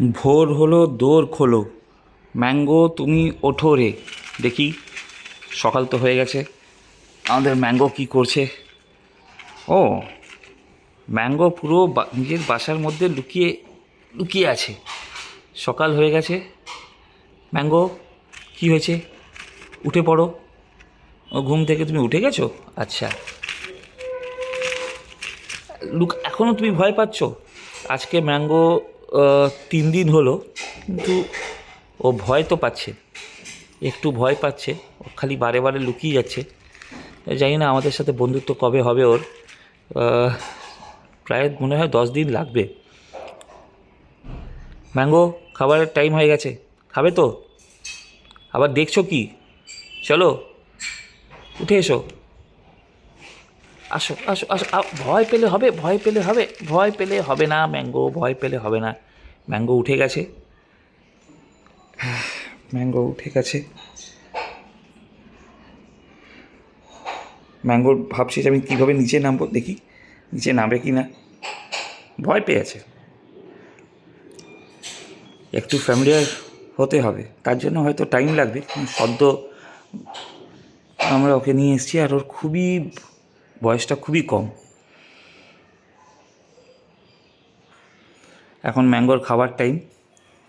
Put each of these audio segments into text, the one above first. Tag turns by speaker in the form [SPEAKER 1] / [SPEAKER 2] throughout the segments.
[SPEAKER 1] ভোর হলো দোর খোলো, ম্যাঙ্গো তুমি ওঠো রে। দেখি, সকাল তো হয়ে গেছে, আমাদের ম্যাঙ্গো কি করছে। ও, ম্যাঙ্গো পুরো নিজের বাসার মধ্যে লুকিয়ে লুকিয়ে আছে। সকাল হয়ে গেছে। ম্যাঙ্গো, কি হয়েছে? উঠে পড়ো। ও, ঘুম থেকে তুমি উঠে গেছো? আচ্ছা, এখনও তুমি ভয় পাচ্ছ? আজকে ম্যাঙ্গো 3 দিন হলো, কিন্তু ও ভয় তো পাচ্ছে, একটু ভয় পাচ্ছে। ও খালি বারে বারে লুকিয়ে যাচ্ছে। জানি না আমাদের সাথে বন্ধুত্ব কবে হবে ওর। আহ, প্রায় মনে হয় 10 দিন লাগবে। ম্যাঙ্গো, খাবারের টাইম হয়ে গেছে, খাবে তো? আবার দেখছো কি? চলো, উঠে এসো। আসো আসো আসো, ভয় পেলে হবে, ভয় পেলে হবে, ভয় পেলে হবে না ম্যাঙ্গো, ভয় পেলে হবে না। ম্যাঙ্গো উঠে গেছে, ম্যাঙ্গো উঠে গেছে। ম্যাঙ্গোর ভাবছি যে আমি কীভাবে নিচে নামবো, দেখি নিচে নামবে কি না। ভয় পেয়েছে, একটু ফ্যামিলিয়ার হতে হবে, তার জন্য হয়তো টাইম লাগবে। সদ্য আমরা ওকে নিয়ে এসেছি, আর ওর বয়সটা খুবই কম। এখন ম্যাঙ্গোর খাবার টাইম,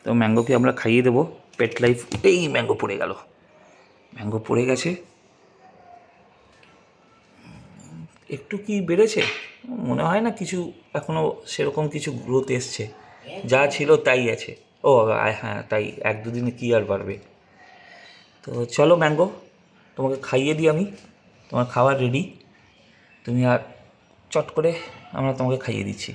[SPEAKER 1] তো ম্যাঙ্গোকে আমরা খাইয়ে দেবো। পেট লাইফ। এই ম্যাঙ্গো পড়ে গেল, ম্যাঙ্গো পড়ে গেছে। একটু কি বেড়েছে? মনে হয় না কিছু, এখনও সেরকম কিছু গ্রোথ এসছে। যা ছিল তাই আছে। ও হ্যাঁ, তাই 1-2 দিনে কী আর বাড়বে। তো চলো ম্যাঙ্গো, তোমাকে খাইয়ে দিই আমি, তোমার খাবার রেডি। তুমি আর চট করে, আমরা তোমাকে খাইয়ে দিচ্ছি।